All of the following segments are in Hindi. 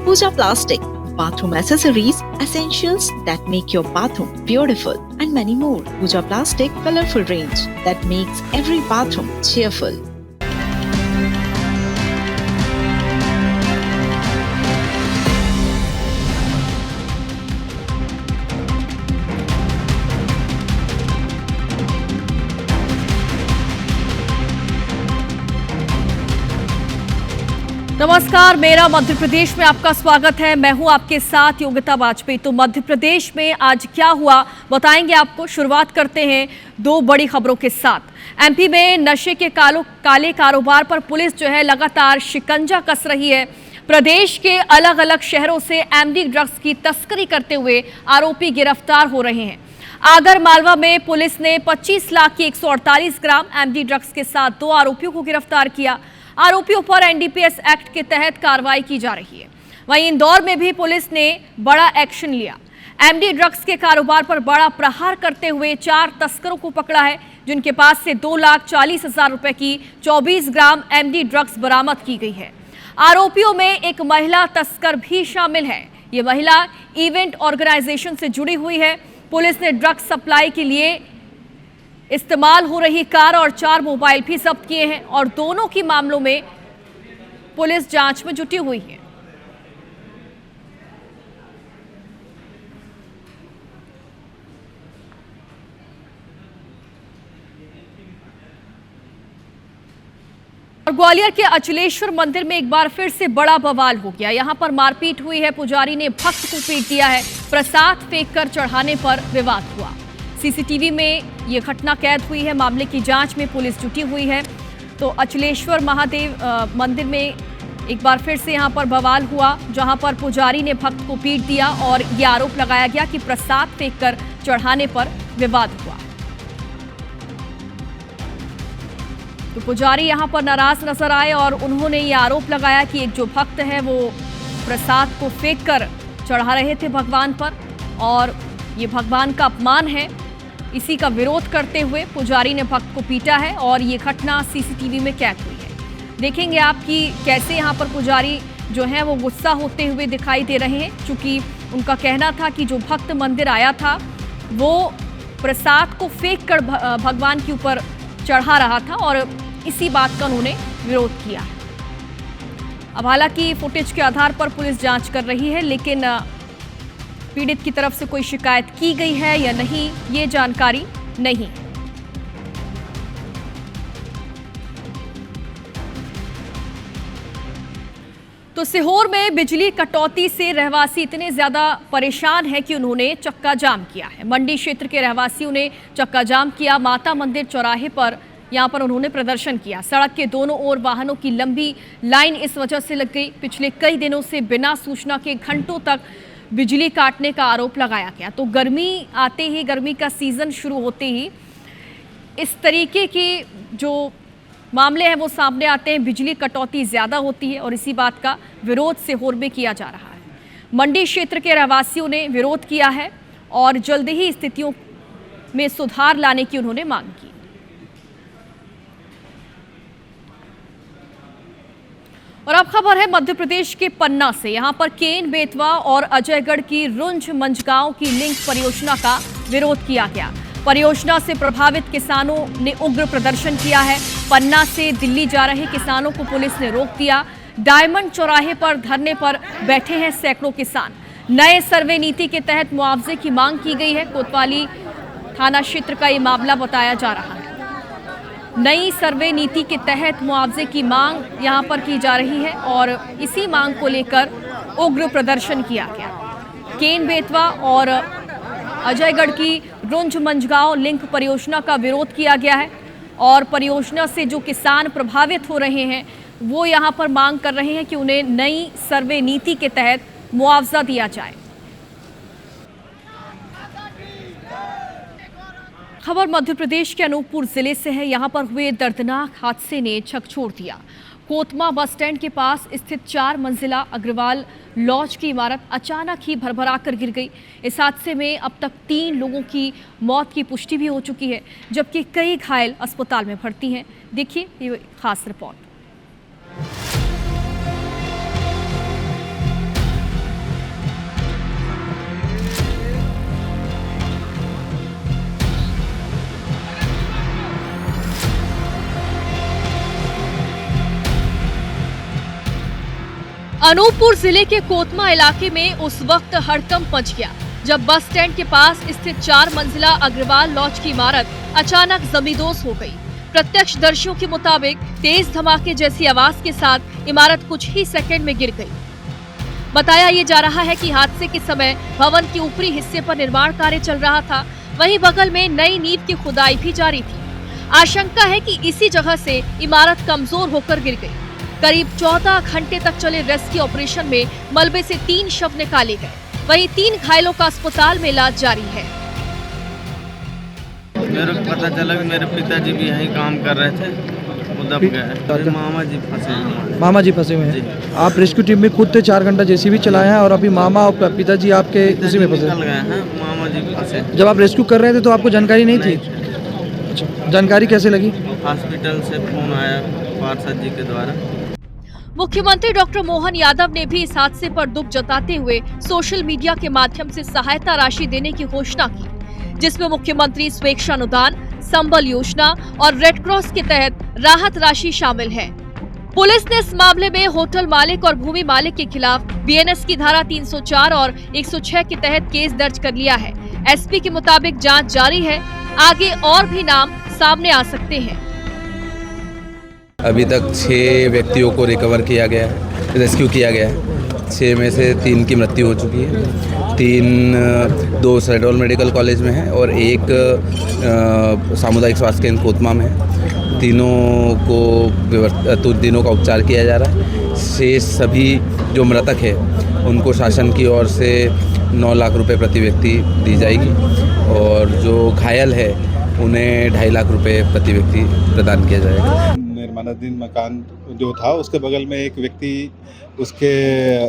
Pooja Plastic, bathroom accessories, essentials that make your bathroom beautiful, and many more. Pooja Plastic colorful range that makes every bathroom cheerful. नमस्कार, मेरा मध्य प्रदेश में आपका स्वागत है। मैं हूं आपके साथ योगिता वाजपेयी। तो मध्य प्रदेश में आज क्या हुआ बताएंगे आपको। शुरुआत करते हैं दो बड़ी खबरों के साथ। एमपी में नशे के काले कारोबार पर पुलिस जो है लगातार शिकंजा कस रही है। प्रदेश के अलग अलग शहरों से एमडी ड्रग्स की तस्करी करते हुए आरोपी गिरफ्तार हो रहे हैं। आगर मालवा में पुलिस ने 25 लाख की 148 ग्राम एमडी ड्रग्स के साथ 2 आरोपियों को गिरफ्तार किया। आरोपियों पर एनडीपीएस एक्ट के तहत कार्रवाई की जा रही है। वहीं इंदौर में भी पुलिस ने बड़ा एक्शन लिया। एमडी ड्रग्स के कारोबार पर बड़ा प्रहार करते हुए 4 तस्करों को पकड़ा है, जिनके पास से 2,40,000 रुपए की 24 ग्राम एमडी ड्रग्स बरामद की गई है। आरोपियों में एक महिला तस्कर भी शामिल है। ये महिला इवेंट ऑर्गेनाइजेशन से जुड़ी हुई है। पुलिस ने ड्रग्स सप्लाई के लिए इस्तेमाल हो रही कार और 4 मोबाइल भी जब्त किए हैं और दोनों की मामलों में पुलिस जांच में जुटी हुई है। और ग्वालियर के अचलेश्वर मंदिर में एक बार फिर से बड़ा बवाल हो गया। यहां पर मारपीट हुई है। पुजारी ने भक्त को पीट दिया है। प्रसाद फेंककर चढ़ाने पर विवाद हुआ। सीसीटीवी में ये घटना कैद हुई है। मामले की जांच में पुलिस जुटी हुई है। तो अचलेश्वर महादेव मंदिर में एक बार फिर से यहां पर बवाल हुआ, जहां पर पुजारी ने भक्त को पीट दिया और ये आरोप लगाया गया कि प्रसाद फेंककर चढ़ाने पर विवाद हुआ। तो पुजारी यहां पर नाराज नजर आए और उन्होंने ये आरोप लगाया कि एक जो भक्त है वो प्रसाद को फेंककर चढ़ा रहे थे भगवान पर और ये भगवान का अपमान है। इसी का विरोध करते हुए पुजारी ने भक्त को पीटा है और ये घटना सीसीटीवी में कैद हुई है। देखेंगे आप कि कैसे यहाँ पर पुजारी जो है वो गुस्सा होते हुए दिखाई दे रहे हैं, क्योंकि उनका कहना था कि जो भक्त मंदिर आया था वो प्रसाद को फेंककर भगवान के ऊपर चढ़ा रहा था और इसी बात का उन्होंने विरोध किया। अब हालांकि फुटेज के आधार पर पुलिस जांच कर रही है, लेकिन पीड़ित की तरफ से कोई शिकायत की गई है या नहीं, ये जानकारी नहीं। तो सीहोर में बिजली कटौती से रहवासी इतने ज्यादा परेशान हैं कि उन्होंने चक्का जाम किया है। मंडी क्षेत्र के रहवासियों ने चक्का जाम किया। माता मंदिर चौराहे पर यहां पर उन्होंने प्रदर्शन किया। सड़क के दोनों ओर वाहनों की लंबी लाइन इस वजह से लग गई। पिछले कई दिनों से बिना सूचना के घंटों तक बिजली काटने का आरोप लगाया गया। तो गर्मी आते ही, गर्मी का सीजन शुरू होते ही इस तरीके के जो मामले हैं वो सामने आते हैं। बिजली कटौती ज़्यादा होती है और इसी बात का विरोध सीहोर में किया जा रहा है। मंडी क्षेत्र के रहवासियों ने विरोध किया है और जल्द ही स्थितियों में सुधार लाने की उन्होंने मांग की। और अब खबर है मध्य प्रदेश के पन्ना से। यहां पर केन बेतवा और अजयगढ़ की रुंझ मंझगांव की लिंक परियोजना का विरोध किया गया। परियोजना से प्रभावित किसानों ने उग्र प्रदर्शन किया है। पन्ना से दिल्ली जा रहे किसानों को पुलिस ने रोक दिया। डायमंड चौराहे पर धरने पर बैठे हैं सैकड़ों किसान। नए सर्वे नीति के तहत मुआवजे की मांग की गई है। कोतवाली थाना क्षेत्र का ये मामला बताया जा रहा है। नई सर्वे नीति के तहत मुआवजे की मांग यहां पर की जा रही है और इसी मांग को लेकर उग्र प्रदर्शन किया गया। केन बेतवा और अजयगढ़ की रुंझ मंझगांव लिंक परियोजना का विरोध किया गया है और परियोजना से जो किसान प्रभावित हो रहे हैं वो यहां पर मांग कर रहे हैं कि उन्हें नई सर्वे नीति के तहत मुआवजा दिया जाए। खबर मध्य प्रदेश के अनूपपुर जिले से है। यहां पर हुए दर्दनाक हादसे ने झकझोर दिया। कोतमा बस स्टैंड के पास स्थित 4 मंजिला अग्रवाल लॉज की इमारत अचानक ही भरभरा कर गिर गई। इस हादसे में अब तक 3 लोगों की मौत की पुष्टि भी हो चुकी है, जबकि कई घायल अस्पताल में भर्ती हैं। देखिए ये खास रिपोर्ट। अनूपपुर जिले के कोतमा इलाके में उस वक्त हड़कंप मच गया जब बस स्टैंड के पास स्थित 4 मंजिला अग्रवाल लॉज की इमारत अचानक जमींदोज हो गई। प्रत्यक्षदर्शियों के मुताबिक तेज धमाके जैसी आवाज के साथ इमारत कुछ ही सेकंड में गिर गई। बताया ये जा रहा है कि हादसे के समय भवन के ऊपरी हिस्से पर निर्माण कार्य चल रहा था, वहीं बगल में नई नींव की खुदाई भी जारी थी। आशंका है कि इसी जगह से इमारत कमजोर होकर गिर गई। करीब 14 घंटे तक चले रेस्क्यू ऑपरेशन में मलबे से 3 शव निकाले गए, वहीं 3 घायलों का अस्पताल में इलाज जारी है। मेरे को पता चला कि मेरे पिताजी भी यहीं काम कर रहे थे, वो दब गए। मामा जी फंसे हैं। मामा जी फंसे हुए हैं। आप रेस्क्यू टीम में खुद थे, 4 घंटा जेसीबी चलाए हैं और अभी मामा और पिताजी आपके उसी में फंसे गए हैं। मामा जी फंसे। जब आप रेस्क्यू कर रहे थे तो आपको जानकारी नहीं थी? अच्छा, जानकारी कैसे लगी? हॉस्पिटल से फोन आया पार्षद जी के द्वारा। मुख्यमंत्री डॉक्टर मोहन यादव ने भी इस हादसे पर दुख जताते हुए सोशल मीडिया के माध्यम से सहायता राशि देने की घोषणा की, जिसमें मुख्यमंत्री स्वेच्छा अनुदान, संबल योजना और रेड क्रॉस के तहत राहत राशि शामिल है। पुलिस ने इस मामले में होटल मालिक और भूमि मालिक के खिलाफ बीएनएस की धारा 304 और 106 के तहत केस दर्ज कर लिया है। एसपी के मुताबिक जांच जारी है, आगे और भी नाम सामने आ सकते हैं। अभी तक 6 व्यक्तियों को रिकवर किया गया है, रेस्क्यू किया गया है। 6 में से 3 की मृत्यु हो चुकी है, 2 शहडोल मेडिकल कॉलेज में है और 1 सामुदायिक स्वास्थ्य केंद्र कोतमा में है। तीनों का उपचार किया जा रहा है। शेष सभी जो मृतक है उनको शासन की ओर से 9 लाख रुपए प्रति व्यक्ति दी जाएगी और जो घायल है उन्हें 2.5 लाख रुपए प्रति व्यक्ति प्रदान किया जाएगा। निर्माणाधीन मकान जो था उसके बगल में एक व्यक्ति उसके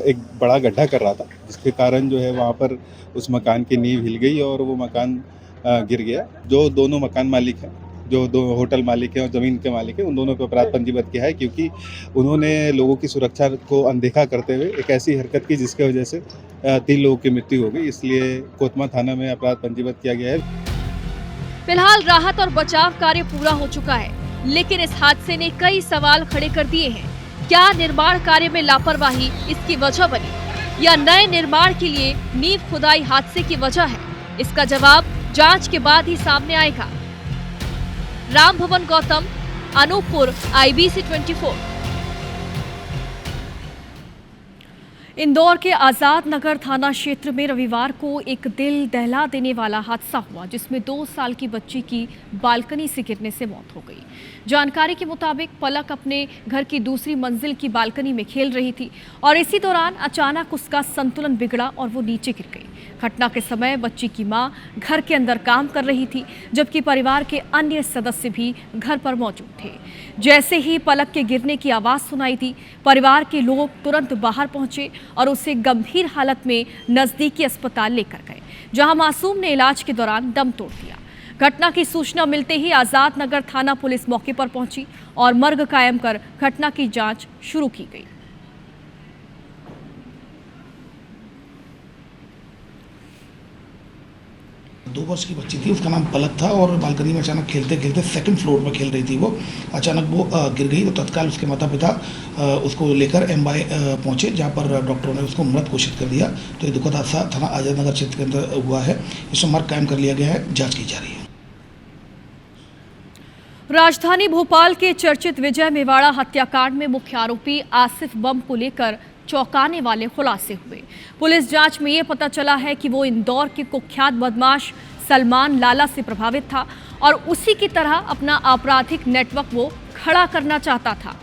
एक बड़ा गड्ढा कर रहा था, जिसके कारण जो है वहाँ पर उस मकान की नींव हिल गई और वो मकान गिर गया। जो दोनों मकान मालिक हैं, जो 2 होटल मालिक हैं और ज़मीन के मालिक हैं, उन दोनों पर अपराध पंजीबद्ध किया है क्योंकि उन्होंने लोगों की सुरक्षा को अनदेखा करते हुए एक ऐसी हरकत की जिसके वजह से 3 लोगों की मृत्यु हो गई। इसलिए कोतमा थाना में अपराध पंजीबद्ध किया गया है। फिलहाल राहत और बचाव कार्य पूरा हो चुका है, लेकिन इस हादसे ने कई सवाल खड़े कर दिए हैं। क्या निर्माण कार्य में लापरवाही इसकी वजह बनी या नए निर्माण के लिए नींव खुदाई हादसे की वजह है? इसका जवाब जांच के बाद ही सामने आएगा। राम भवन गौतम, अनूपपुर, IBC 24। इंदौर के आजाद नगर थाना क्षेत्र में रविवार को एक दिल दहला देने वाला हादसा हुआ, जिसमें 2 साल की बच्ची की बालकनी से गिरने से मौत हो गई। जानकारी के मुताबिक पलक अपने घर की दूसरी मंजिल की बालकनी में खेल रही थी और इसी दौरान अचानक उसका संतुलन बिगड़ा और वो नीचे गिर गई। घटना के समय बच्ची की मां घर के अंदर काम कर रही थी, जबकि परिवार के अन्य सदस्य भी घर पर मौजूद थे। जैसे ही पलक के गिरने की आवाज सुनाई थी, परिवार के लोग तुरंत बाहर पहुंचे और उसे गंभीर हालत में नजदीकी अस्पताल लेकर गए, जहां मासूम ने इलाज के दौरान दम तोड़ दिया। घटना की सूचना मिलते ही आजाद नगर थाना पुलिस मौके पर पहुंची और मर्ग कायम कर घटना की जांच शुरू की गई। 2 वर्ष की बच्ची थी, उसका नाम पलक था और बालकनी में अचानक खेलते खेलते 2nd फ्लोर पर खेल रही थी वो, अचानक वो गिर गई। तो तत्काल उसके माता पिता उसको लेकर MY पहुंचे, जहां पर डॉक्टरों ने उसको मृत घोषित कर दिया। तो ये दुखद हादसा थाना आजाद नगर क्षेत्र के अंदर हुआ है। इसमें मर्ग कायम कर लिया गया है, जाँच की जा रही है। राजधानी भोपाल के चर्चित विजय मेवाड़ा हत्याकांड में मुख्य आरोपी आसिफ बम को लेकर चौंकाने वाले खुलासे हुए। पुलिस जांच में ये पता चला है कि वो इंदौर के कुख्यात बदमाश सलमान लाला से प्रभावित था और उसी की तरह अपना आपराधिक नेटवर्क वो खड़ा करना चाहता था।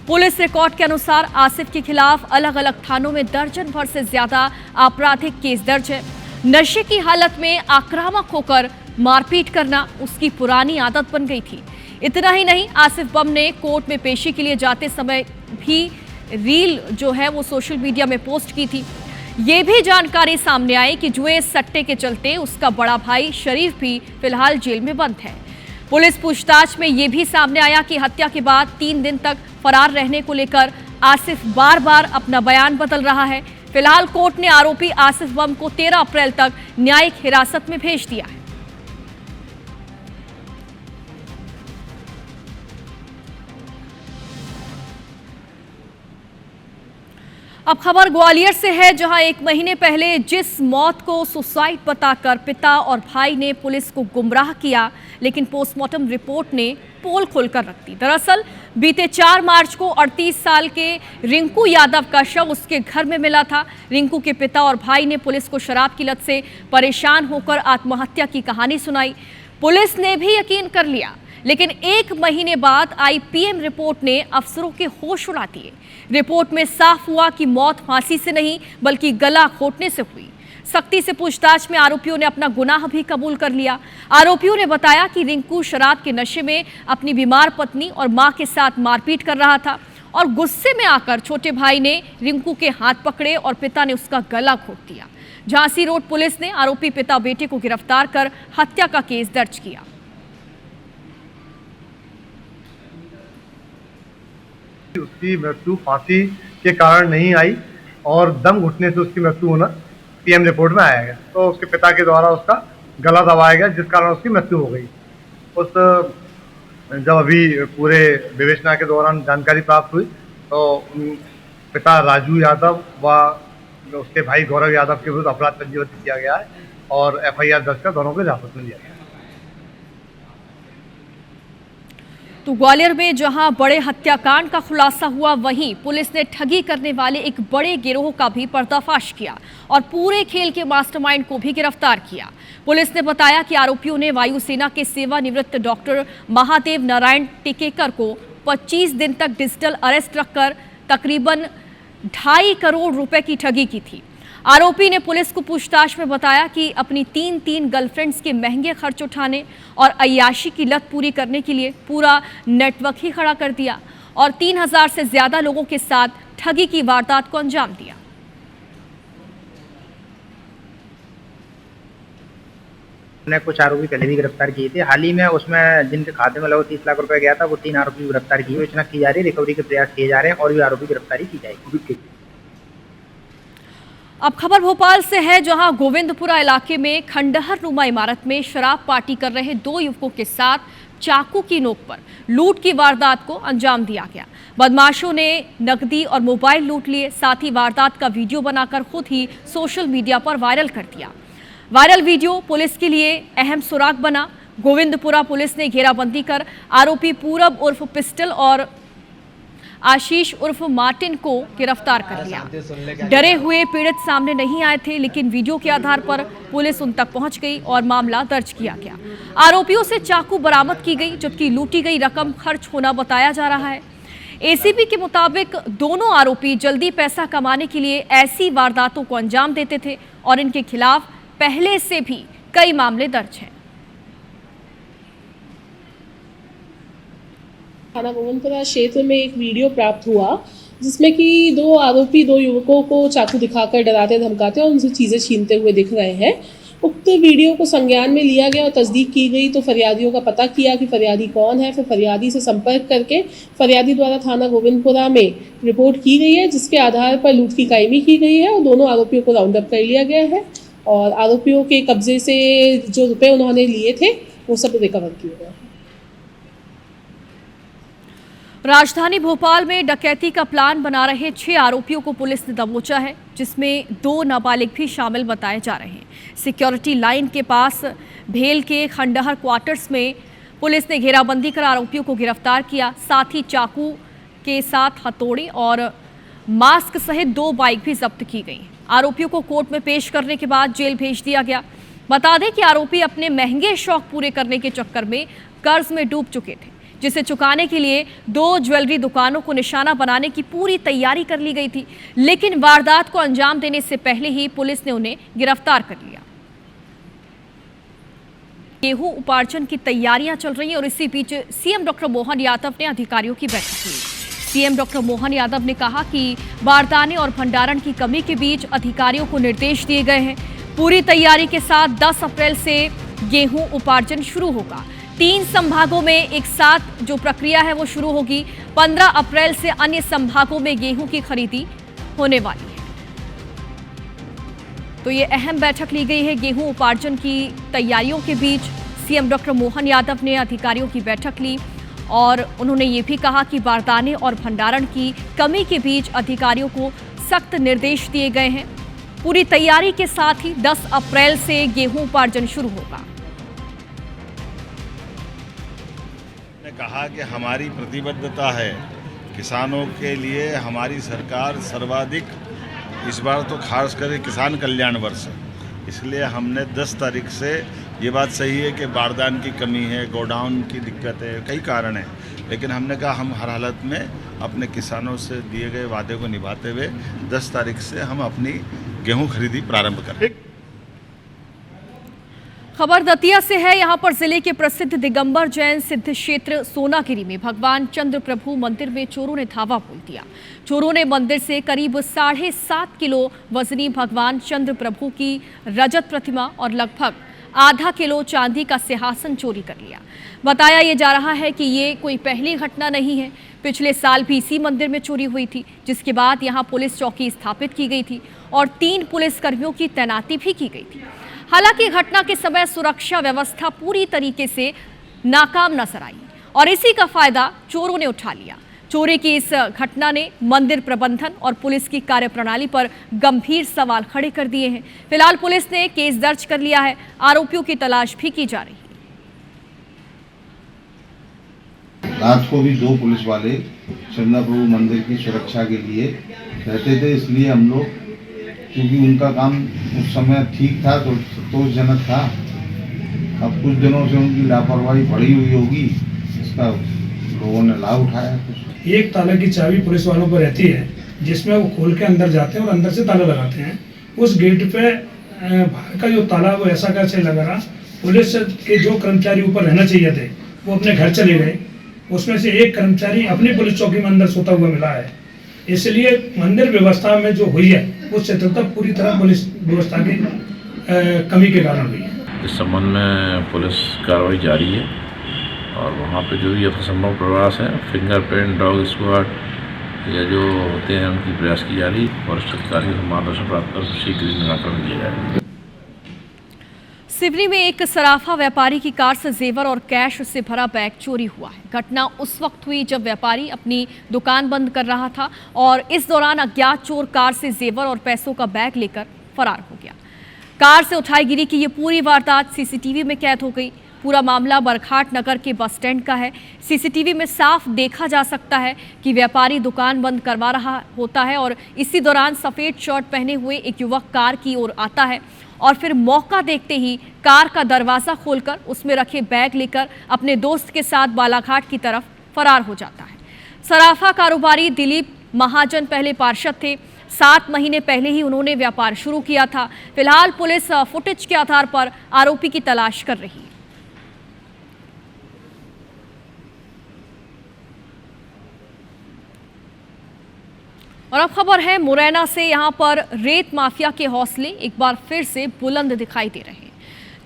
पुलिस रिकॉर्ड के अनुसार आसिफ के खिलाफ अलग अलग थानों में दर्जन भर से ज्यादा आपराधिक केस दर्ज है। नशे की हालत में आक्रामक होकर मारपीट करना उसकी पुरानी आदत बन गई थी। इतना ही नहीं, आसिफ बम ने कोर्ट में पेशी के लिए जाते समय भी रील जो है वो सोशल मीडिया में पोस्ट की थी। ये भी जानकारी सामने आई कि जुए सट्टे के चलते उसका बड़ा भाई शरीफ भी फिलहाल जेल में बंद है। पुलिस पूछताछ में ये भी सामने आया कि हत्या के बाद 3 दिन तक फरार रहने को लेकर आसिफ बार बार अपना बयान बदल रहा है। फिलहाल कोर्ट ने आरोपी आसिफ बम को 13 अप्रैल तक न्यायिक हिरासत में भेज दिया है। अब खबर ग्वालियर से है, जहां 1 महीने पहले जिस मौत को सुसाइड बताकर पिता और भाई ने पुलिस को गुमराह किया, लेकिन पोस्टमार्टम रिपोर्ट ने पोल खोलकर रख दी। दरअसल बीते 4 मार्च को 38 साल के रिंकू यादव का शव उसके घर में मिला था। रिंकू के पिता और भाई ने पुलिस को शराब की लत से परेशान होकर आत्महत्या की कहानी सुनाई। पुलिस ने भी यकीन कर लिया, लेकिन 1 महीने बाद आई पीएम रिपोर्ट ने अफसरों के होश उड़ा दिए। रिपोर्ट में साफ हुआ कि मौत फांसी से नहीं बल्कि गला घोंटने से हुई। सख्ती से पूछताछ में आरोपियों ने अपना गुनाह भी कबूल कर लिया। आरोपियों ने बताया कि रिंकू शराब के नशे में अपनी बीमार पत्नी और मां के साथ मारपीट कर रहा था और गुस्से में आकर छोटे भाई ने रिंकू के हाथ पकड़े और पिता ने उसका गला घोंट दिया। झांसी रोड पुलिस ने आरोपी पिता बेटे को गिरफ्तार कर हत्या का केस दर्ज किया। उसकी मृत्यु फांसी के कारण नहीं आई और दम घुटने से उसकी मृत्यु होना पीएम रिपोर्ट में आया गया। तो उसके पिता के द्वारा उसका गला दबाया गया, जिस कारण उसकी मृत्यु हो गई। जब अभी पूरे विवेचना के दौरान जानकारी प्राप्त हुई तो पिता राजू यादव व उसके भाई गौरव यादव के विरुद्ध अपराध पंजीबद्ध किया गया है और एफआईआर दर्ज कर दोनों को हिरासत में लिया गया। तो ग्वालियर में जहां बड़े हत्याकांड का खुलासा हुआ, वहीं पुलिस ने ठगी करने वाले एक बड़े गिरोह का भी पर्दाफाश किया और पूरे खेल के मास्टरमाइंड को भी गिरफ्तार किया। पुलिस ने बताया कि आरोपियों ने वायुसेना के सेवानिवृत्त डॉक्टर महादेव नारायण टिकेकर को 25 दिन तक डिजिटल अरेस्ट रखकर तकरीबन 2.5 करोड़ रुपए की ठगी की थी। आरोपी ने पुलिस को पूछताछ में बताया कि अपनी 3 गर्लफ्रेंड्स के महंगे खर्च उठाने और अय्याशी की लत पूरी करने के लिए पूरा नेटवर्क ही खड़ा कर दिया और 3000 से ज्यादा लोगों के साथ ठगी की वारदात को अंजाम दिया। ने कुछ आरोपी पहले भी गिरफ्तार किए थे। हाल ही में उसमें जिनके खाते में लगभग 30 लाख रुपए गया था, वो 3 आरोपी गिरफ्तार किए। विवेचना की जा रही है, रिकवरी के प्रयास किए जा रहे हैं और भी आरोपी गिरफ्तारी की जाएगी। अब खबर भोपाल से है, जहां गोविंदपुरा इलाके में खंडहर नुमा इमारत में शराब पार्टी कर रहे 2 युवकों के साथ चाकू की नोक पर लूट की वारदात को अंजाम दिया गया। बदमाशों ने नकदी और मोबाइल लूट लिए, साथ ही वारदात का वीडियो बनाकर खुद ही सोशल मीडिया पर वायरल कर दिया। वायरल वीडियो पुलिस के लिए अहम सुराग बना। गोविंदपुरा पुलिस ने घेराबंदी कर आरोपी पूरब उर्फ पिस्टल और आशीष उर्फ मार्टिन को गिरफ्तार कर लिया। डरे हुए पीड़ित सामने नहीं आए थे, लेकिन वीडियो के आधार पर पुलिस उन तक पहुंच गई और मामला दर्ज किया गया। आरोपियों से चाकू बरामद की गई, जबकि लूटी गई रकम खर्च होना बताया जा रहा है। एसीपी के मुताबिक दोनों आरोपी जल्दी पैसा कमाने के लिए ऐसी वारदातों को अंजाम देते थे और इनके खिलाफ पहले से भी कई मामले दर्ज हैं। थाना गोविंदपुरा क्षेत्र में एक वीडियो प्राप्त हुआ जिसमें कि 2 आरोपी 2 युवकों को चाकू दिखाकर डराते धमकाते और उनसे चीज़ें छीनते हुए दिख रहे हैं। उक्त वीडियो को संज्ञान में लिया गया और तस्दीक की गई तो फरियादियों का पता किया कि फरियादी कौन है। फिर फरियादी से संपर्क करके फरियादी द्वारा थाना गोविंदपुरा में रिपोर्ट की गई है, जिसके आधार पर लूट की कायमी की गई है और दोनों आरोपियों को राउंड अप कर लिया गया है और आरोपियों के कब्जे से जो रुपए उन्होंने लिए थे वो सब रिकवर किए गए। राजधानी भोपाल में डकैती का प्लान बना रहे 6 आरोपियों को पुलिस ने दबोचा है, जिसमें 2 नाबालिग भी शामिल बताए जा रहे हैं। सिक्योरिटी लाइन के पास भेल के खंडहर क्वार्टर्स में पुलिस ने घेराबंदी कर आरोपियों को गिरफ्तार किया। साथ ही चाकू के साथ हथौड़ी और मास्क सहित 2 बाइक भी जब्त की गई। आरोपियों को कोर्ट में पेश करने के बाद जेल भेज दिया गया। बता दें कि आरोपी अपने महंगे शौक पूरे करने के चक्कर में कर्ज में डूब चुके थे, जिसे चुकाने के लिए 2 ज्वेलरी दुकानों को निशाना बनाने की पूरी तैयारी कर ली गई थी, लेकिन वारदात को अंजाम देने से पहले ही पुलिस ने उन्हें गिरफ्तार कर लिया। गेहूं उपार्जन की तैयारियां चल रही हैं और इसी बीच सीएम डॉक्टर मोहन यादव ने अधिकारियों की बैठक ली। सीएम डॉक्टर मोहन यादव ने कहा कि बारदाने और भंडारण की कमी के बीच अधिकारियों को निर्देश दिए गए हैं। पूरी तैयारी के साथ 10 अप्रैल से गेहूं उपार्जन शुरू होगा। 3 संभागों में एक साथ जो प्रक्रिया है वो शुरू होगी। 15 अप्रैल से अन्य संभागों में गेहूं की खरीदी होने वाली है। तो ये अहम बैठक ली गई है। गेहूं उपार्जन की तैयारियों के बीच सीएम डॉक्टर मोहन यादव ने अधिकारियों की बैठक ली और उन्होंने ये भी कहा कि बारदाने और भंडारण की कमी के बीच अधिकारियों को सख्त निर्देश दिए गए हैं। पूरी तैयारी के साथ ही 10 अप्रैल से गेहूं उपार्जन शुरू होगा। कहा कि हमारी प्रतिबद्धता है किसानों के लिए, हमारी सरकार सर्वाधिक इस बार तो खास कर किसान कल्याण वर्ष है, इसलिए हमने 10 तारीख से, ये बात सही है कि बारदान की कमी है, गोडाउन की दिक्कत है, कई कारण हैं, लेकिन हमने कहा हम हर हालत में अपने किसानों से दिए गए वादे को निभाते हुए 10 तारीख से हम अपनी गेहूं खरीदी प्रारंभ करें। खबर दतिया से है। यहां पर जिले के प्रसिद्ध दिगंबर जैन सिद्ध क्षेत्र सोनागिरी में भगवान चंद्र प्रभु मंदिर में चोरों ने धावा बोल दिया। चोरों ने मंदिर से करीब 7.5 किलो वजनी भगवान चंद्र प्रभु की रजत प्रतिमा और लगभग आधा किलो चांदी का सिंहासन चोरी कर लिया। बताया ये जा रहा है कि ये कोई पहली घटना नहीं है। पिछले साल भी इसी मंदिर में चोरी हुई थी, जिसके बाद यहां पुलिस चौकी स्थापित की गई थी और 3 पुलिसकर्मियों की तैनाती भी की गई थी। हालांकि घटना के समय सुरक्षा व्यवस्था पूरी तरीके से नाकाम नजर आई और इसी का फायदा चोरों ने उठा लिया। चोरी की इस घटना ने मंदिर प्रबंधन और पुलिस की कार्यप्रणाली पर गंभीर सवाल खड़े कर दिए हैं। फिलहाल पुलिस ने केस दर्ज कर लिया है। आरोपियों की तलाश भी की जा रही है। रात को भी 2 पुलिस वाले चंद्र प्रभु मंदिर की सुरक्षा के लिए रहते थे, इसलिए हम लोग, क्योंकि उनका काम उस समय ठीक था तो संतोषजनक था। अब कुछ दिनों से उनकी लापरवाही बढ़ी हुई होगी, इसका लोगों ने लाभ उठाया। एक ताले की चाबी पुलिस वालों पर रहती है, जिसमें वो खोल के अंदर जाते हैं और अंदर से ताला लगाते हैं। उस गेट पे बाहर का जो ताला वो ऐसा कैसे लगा रहा। पुलिस के जो कर्मचारी ऊपर रहना चाहिए थे वो अपने घर चले गए। उसमें से एक कर्मचारी अपनी पुलिस चौकी में अंदर सोता हुआ मिला है। इसलिए मंदिर व्यवस्था में जो हुई है वो शिथिलता पूरी तरह पुलिस व्यवस्था की कमी के कारण हुई है। इस संबंध में पुलिस कार्रवाई जारी है और वहाँ पे जो भी यथासंभव प्रयास है, फिंगरप्रिंट, डॉग स्क्वाड या जो होते हैं उनकी प्रयास की जा रही है। वरिष्ठ अधिकारियों से मार्गदर्शन प्राप्त कर शीघ्र निराकरण किया जाएगा। सिवनी में एक सराफा व्यापारी की कार से जेवर और कैश से भरा बैग चोरी हुआ है। घटना उस वक्त हुई जब व्यापारी अपनी दुकान बंद कर रहा था और इस दौरान अज्ञात चोर कार से जेवर और पैसों का बैग लेकर फरार हो गया। कार से उठाई गिरी की ये पूरी वारदात सीसीटीवी में कैद हो गई। पूरा मामला बरघाट नगर के बस स्टैंड का है। सीसीटीवी में साफ देखा जा सकता है कि व्यापारी दुकान बंद करवा रहा होता है और इसी दौरान सफ़ेद शर्ट पहने हुए एक युवक कार की ओर आता है और फिर मौका देखते ही कार का दरवाज़ा खोलकर उसमें रखे बैग लेकर अपने दोस्त के साथ बालाघाट की तरफ फरार हो जाता है। सराफा कारोबारी दिलीप महाजन पहले पार्षद थे। 7 महीने पहले ही उन्होंने व्यापार शुरू किया था। फिलहाल पुलिस फुटेज के आधार पर आरोपी की तलाश कर रही है। और अब खबर है मुरैना से। यहां पर रेत माफिया के हौसले एक बार फिर से बुलंद दिखाई दे रहे हैं।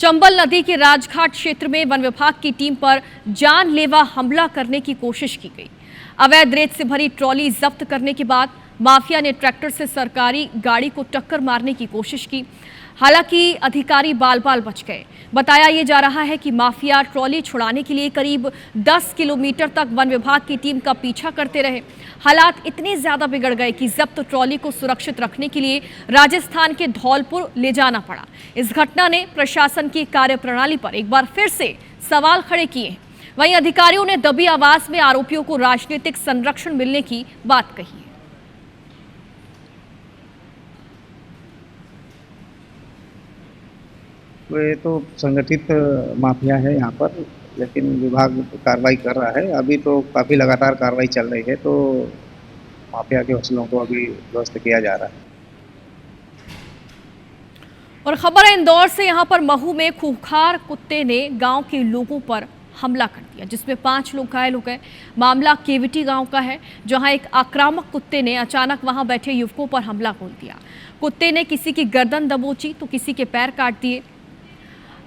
चंबल नदी के राजघाट क्षेत्र में वन विभाग की टीम पर जानलेवा हमला करने की कोशिश की गई। अवैध रेत से भरी ट्रॉली जब्त करने के बाद माफिया ने ट्रैक्टर से सरकारी गाड़ी को टक्कर मारने की कोशिश की। हालांकि अधिकारी बाल बाल बच गए। बताया ये जा रहा है कि माफिया ट्रॉली छुड़ाने के लिए करीब 10 किलोमीटर तक वन विभाग की टीम का पीछा करते रहे। हालात इतने ज़्यादा बिगड़ गए कि जब्त ट्रॉली को सुरक्षित रखने के लिए राजस्थान के धौलपुर ले जाना पड़ा। इस घटना ने प्रशासन की कार्यप्रणाली पर एक बार फिर से सवाल खड़े किए हैं। वहीं अधिकारियों ने दबी आवाज में आरोपियों को राजनीतिक संरक्षण मिलने की बात कही है। ये तो संगठित माफिया है यहाँ पर, लेकिन विभाग कार्रवाई कर रहा है। अभी तो काफ़ी लगातार कार्रवाई चल रही है, तो माफिया के हौसलों को अभी ध्वस्त किया जा रहा है। और खबर है इंदौर से। यहाँ पर महू में खूंखार कुत्ते ने गांव के लोगों पर हमला कर दिया, जिसमें 5 लोग घायल हो गए। मामला केवटी गांव का है, जहां एक आक्रामक कुत्ते ने अचानक वहां बैठे युवकों पर हमला बोल दिया। कुत्ते ने किसी की गर्दन दबोची तो किसी के पैर काट दिए।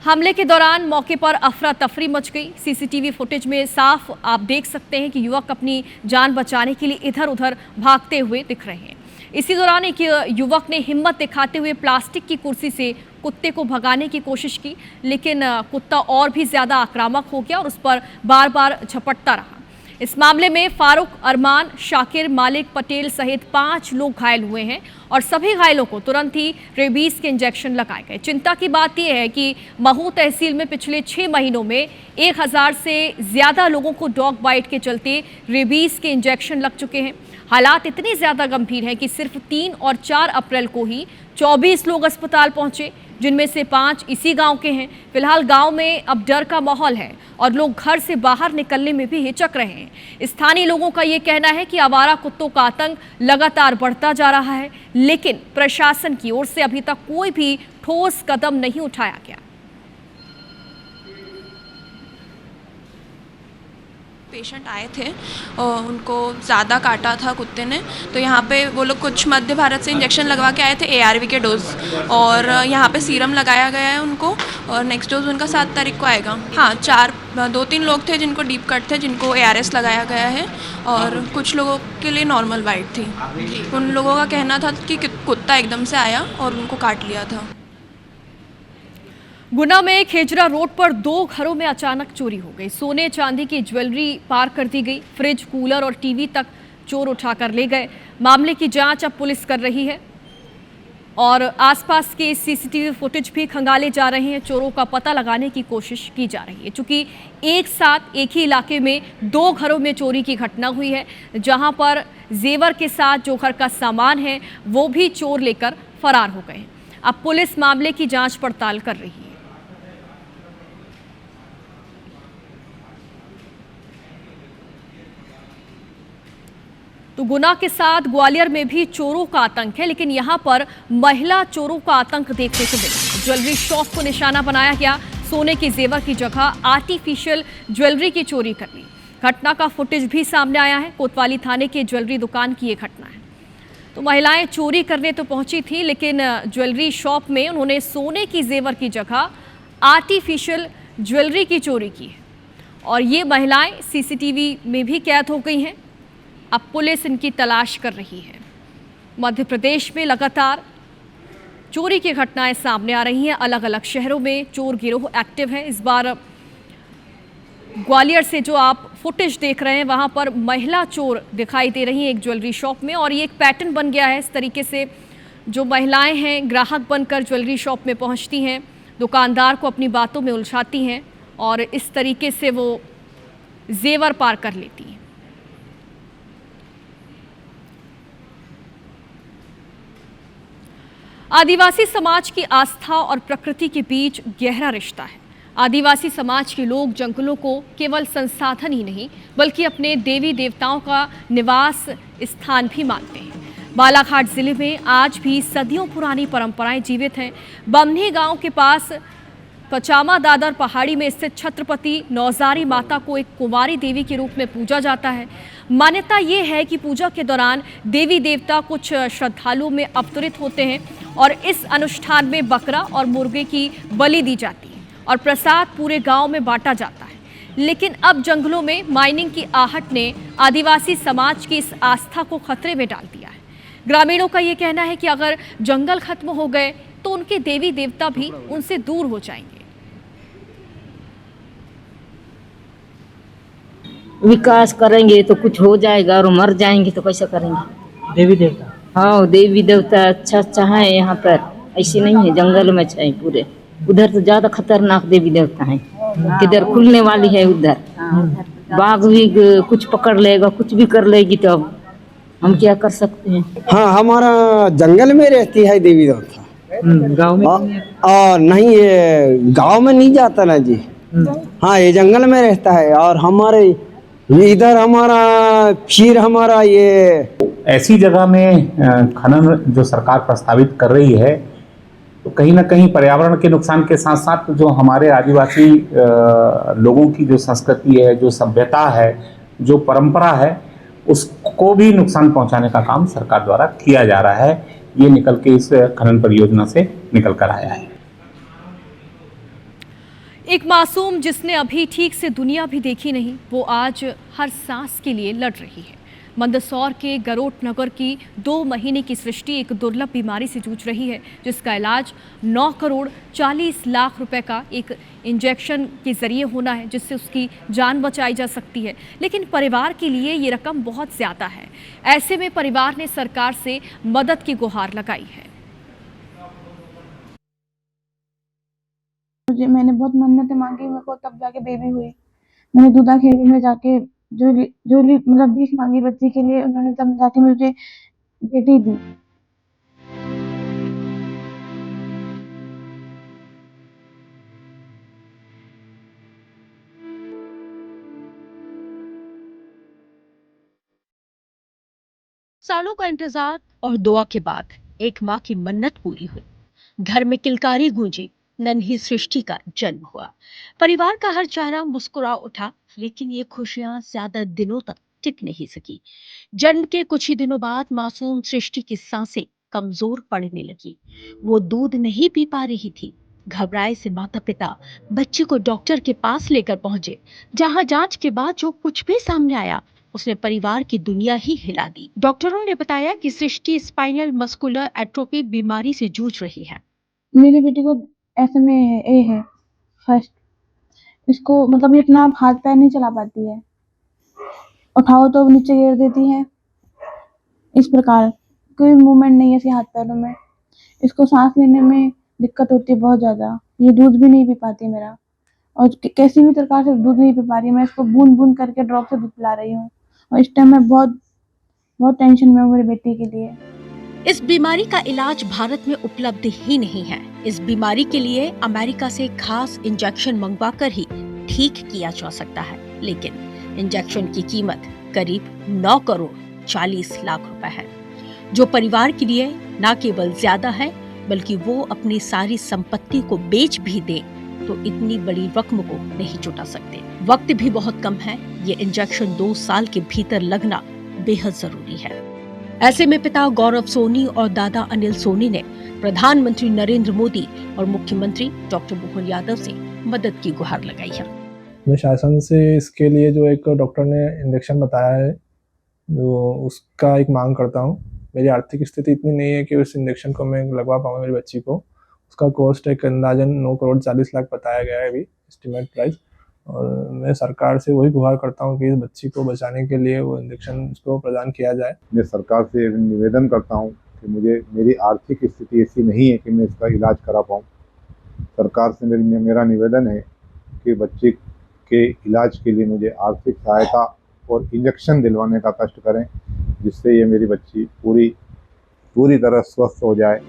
हमले के दौरान मौके पर अफरा तफरी मच गई। सीसीटीवी फुटेज में साफ आप देख सकते हैं कि युवक अपनी जान बचाने के लिए इधर उधर भागते हुए दिख रहे हैं। इसी दौरान एक युवक ने हिम्मत दिखाते हुए प्लास्टिक की कुर्सी से कुत्ते को भगाने की कोशिश की, लेकिन कुत्ता और भी ज़्यादा आक्रामक हो गया और उस पर बार बार झपटता रहा। इस मामले में फारूक, अरमान, शाकिर, मालिक, पटेल सहित 5 लोग घायल हुए हैं और सभी घायलों को तुरंत ही रेबीज के इंजेक्शन लगाए गए। चिंता की बात यह है कि महू तहसील में पिछले 6 महीनों में 1000 से ज्यादा लोगों को डॉग बाइट के चलते रेबीज के इंजेक्शन लग चुके हैं। हालात इतने ज्यादा गंभीर हैं कि सिर्फ 3 और 4 अप्रैल को ही 24 लोग अस्पताल पहुंचे, जिनमें से 5 इसी गांव के हैं। फिलहाल गांव में अब डर का माहौल है और लोग घर से बाहर निकलने में भी हिचक रहे हैं। स्थानीय लोगों का ये कहना है कि आवारा कुत्तों का आतंक लगातार बढ़ता जा रहा है, लेकिन प्रशासन की ओर से अभी तक कोई भी ठोस कदम नहीं उठाया गया। पेशेंट आए थे और उनको ज़्यादा काटा था कुत्ते ने, तो यहाँ पे वो लोग कुछ मध्य भारत से इंजेक्शन लगवा के आए थे ARV के डोज, और यहाँ पे सीरम लगाया गया है उनको, और नेक्स्ट डोज उनका 7 तारीख को आएगा। हाँ, 2-3 लोग थे जिनको डीप कट थे, जिनको ARS लगाया गया है, और कुछ लोगों के लिए नॉर्मल बाइट थी। उन लोगों का कहना था कि कुत्ता एकदम से आया और उनको काट लिया था। गुना में खेजरा रोड पर 2 घरों में अचानक चोरी हो गई। सोने चांदी की ज्वेलरी पार कर दी गई। फ्रिज, कूलर और टीवी तक चोर उठाकर ले गए। मामले की जांच अब पुलिस कर रही है और आसपास के CCTV फुटेज भी खंगाले जा रहे हैं। चोरों का पता लगाने की कोशिश की जा रही है, क्योंकि एक साथ एक ही इलाके में 2 घरों में चोरी की घटना हुई है, जहां पर जेवर के साथ जो घर का सामान है वो भी चोर लेकर फरार हो गए। अब पुलिस मामले की जांच पड़ताल कर रही है। तो गुना के साथ ग्वालियर में भी चोरों का आतंक है, लेकिन यहां पर महिला चोरों का आतंक देखने को मिला। ज्वेलरी शॉप को निशाना बनाया गया। सोने के जेवर की जगह आर्टिफिशियल ज्वेलरी की चोरी कर ली। घटना का फुटेज भी सामने आया है। कोतवाली थाने के ज्वेलरी दुकान की ये घटना है। तो महिलाएं चोरी करने तो पहुंची थी, लेकिन ज्वेलरी शॉप में उन्होंने सोने की जेवर की जगह आर्टिफिशियल ज्वेलरी की चोरी की है और ये महिलाएं CCTV में भी कैद हो गई हैं। अब पुलिस इनकी तलाश कर रही है। मध्य प्रदेश में लगातार चोरी की घटनाएं सामने आ रही हैं। अलग अलग शहरों में चोर गिरोह एक्टिव है। इस बार ग्वालियर से जो आप फुटेज देख रहे हैं, वहां पर महिला चोर दिखाई दे रही हैं एक ज्वेलरी शॉप में, और ये एक पैटर्न बन गया है। इस तरीके से जो महिलाएं हैं ग्राहक बनकर ज्वेलरी शॉप में पहुंचती हैं, दुकानदार को अपनी बातों में उलझाती हैं और इस तरीके से वो जेवर पार कर लेती हैं। आदिवासी समाज की आस्था और प्रकृति के बीच गहरा रिश्ता है। आदिवासी समाज के लोग जंगलों को केवल संसाधन ही नहीं, बल्कि अपने देवी देवताओं का निवास स्थान भी मानते हैं। बालाघाट जिले में आज भी सदियों पुरानी परंपराएं जीवित हैं। बमनी गांव के पास पचामा दादर पहाड़ी में स्थित छत्रपति नौजारी माता को एक कुंवारी देवी के रूप में पूजा जाता है। मान्यता ये है कि पूजा के दौरान देवी देवता कुछ श्रद्धालुओं में अवतरित होते हैं और इस अनुष्ठान में बकरा और मुर्गे की बलि दी जाती है और प्रसाद पूरे गांव में बांटा जाता है। लेकिन अब जंगलों में माइनिंग की आहट ने आदिवासी समाज की इस आस्था को खतरे में डाल दिया है। ग्रामीणों का ये कहना है कि अगर जंगल खत्म हो गए तो उनके देवी देवता भी उनसे दूर हो जाएंगे। विकास करेंगे तो कुछ हो जाएगा और मर जाएंगे तो कैसे करेंगे। देवी देवता, हाँ देवी देवता अच्छा है यहाँ पर, ऐसे नहीं है जंगल में है पूरे। उधर तो ज्यादा खतरनाक देवी देवता है, किधर खुलने वाली है उधर बाघ भी कुछ पकड़ लेगा, कुछ भी कर लेगी, तो हम क्या कर सकते हैं। हाँ हमारा जंगल में रहती है देवी देवता, गाँव में नहीं, ये गाँव में नहीं जाता ना जी। हाँ ये जंगल में रहता है और हमारे इधर हमारा फिर हमारा ये ऐसी जगह में खनन जो सरकार प्रस्तावित कर रही है, तो कहीं ना कहीं पर्यावरण के नुकसान के साथ साथ जो हमारे आदिवासी लोगों की जो संस्कृति है, जो सभ्यता है, जो परंपरा है, उसको भी नुकसान पहुंचाने का काम सरकार द्वारा किया जा रहा है। ये निकल के इस खनन परियोजना से निकल कर आया है। एक मासूम जिसने अभी ठीक से दुनिया भी देखी नहीं, वो आज हर सांस के लिए लड़ रही है। मंदसौर के गरोट नगर की 2 महीने की सृष्टि एक दुर्लभ बीमारी से जूझ रही है, जिसका इलाज 9 करोड़ 40 लाख रुपए का एक इंजेक्शन के जरिए होना है, जिससे उसकी जान बचाई जा सकती है। लेकिन परिवार के लिए ये रकम बहुत ज्यादा है। ऐसे में परिवार ने सरकार से मदद की गुहार लगाई है। मैंने बहुत मन्नतें मांगी, मेरे को तब जाके बेबी हुई। मैंने दूधा खेड़ी में जाके जो मतलब भीख मांगी बच्ची के लिए, उन्होंने तब जाके मुझे बेटी दी। सालों का इंतजार और दुआ के बाद एक माँ की मन्नत पूरी हुई। घर में किलकारी गूंजी, नन्ही सृष्टि का जन्म हुआ। परिवार का हर चेहरा मुस्कुरा उठा, लेकिन ये खुशियां ज्यादा दिनों तक टिक नहीं सकी। जन्म के कुछ ही दिनों बाद मासूम सृष्टि की सांसें कमजोर पड़ने लगी। वो दूध नहीं पी पा रही थी। घबराए से माता पिता बच्ची को डॉक्टर के पास लेकर पहुंचे, जहां जांच के बाद जो कुछ भी सामने आया उसने परिवार की दुनिया ही हिला दी। डॉक्टरों ने बताया कि सृष्टि स्पाइनल मस्कुलर एट्रोफी बीमारी से जूझ रही है। मेरी बेटी को SMA है फर्स्ट। इसको मतलब ये अपना हाथ पैर नहीं चला पाती है, उठाओ तो नीचे गिर देती है। इस प्रकार कोई मूवमेंट नहीं है इसके हाथ पैरों में। इसको सांस लेने में दिक्कत होती है बहुत ज्यादा। ये दूध भी नहीं पी पाती मेरा, और कैसी भी प्रकार से दूध नहीं पी पा रही। मैं इसको बूंद बूंद करके ड्रॉप से दूध पिला रही हूँ, और इस टाइम मैं बहुत टेंशन में हूँ मेरी बेटी के लिए। इस बीमारी का इलाज भारत में उपलब्ध ही नहीं है। इस बीमारी के लिए अमेरिका से खास इंजेक्शन मंगवाकर ही ठीक किया जा सकता है, लेकिन इंजेक्शन की कीमत करीब 9 करोड़ 40 लाख रुपए है, जो परिवार के लिए न केवल ज्यादा है, बल्कि वो अपनी सारी संपत्ति को बेच भी दे तो इतनी बड़ी रकम को नहीं जुटा सकते। वक्त भी बहुत कम है। ये इंजेक्शन 2 साल के भीतर लगना बेहद जरूरी है। ऐसे में पिता गौरव सोनी और दादा अनिल सोनी ने प्रधानमंत्री नरेंद्र मोदी और मुख्यमंत्री डॉक्टर मोहन यादव से मदद की गुहार लगाई है। मैं शासन से इसके लिए जो एक डॉक्टर ने इंजेक्शन बताया है, जो उसका एक मांग करता हूँ। मेरी आर्थिक स्थिति इतनी नहीं है कि उस इंजेक्शन को मैं लगवा पाऊँ मेरी बच्ची को। उसका कॉस्ट एक अंदाजन 9 करोड़ 40 लाख बताया गया है अभी एस्टिमेट प्राइस। और मैं सरकार से वही गुहार करता हूँ कि इस बच्ची को बचाने के लिए वो इंजेक्शन उसको प्रदान किया जाए। मैं सरकार से निवेदन करता हूँ कि मेरी आर्थिक स्थिति ऐसी नहीं है कि मैं इसका इलाज करा पाऊँ। सरकार से मेरा निवेदन है कि बच्चे के इलाज के लिए मुझे आर्थिक सहायता और इंजेक्शन दिलवाने का कष्ट करें, जिससे ये मेरी बच्ची पूरी तरह स्वस्थ हो जाए।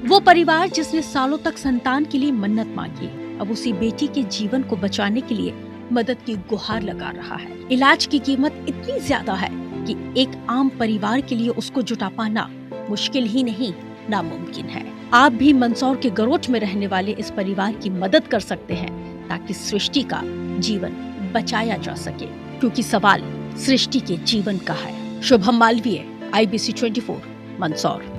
वो परिवार जिसने सालों तक संतान के लिए मन्नत मांगी, अब उसी बेटी के जीवन को बचाने के लिए मदद की गुहार लगा रहा है। इलाज की कीमत इतनी ज्यादा है कि एक आम परिवार के लिए उसको जुटा पाना मुश्किल ही नहीं, नामुमकिन है। आप भी मंदसौर के गरोट में रहने वाले इस परिवार की मदद कर सकते हैं, ताकि सृष्टि का जीवन बचाया जा सके, क्योंकि सवाल सृष्टि के जीवन का है। शुभम मालवीय, IBC 24, मंदसौर।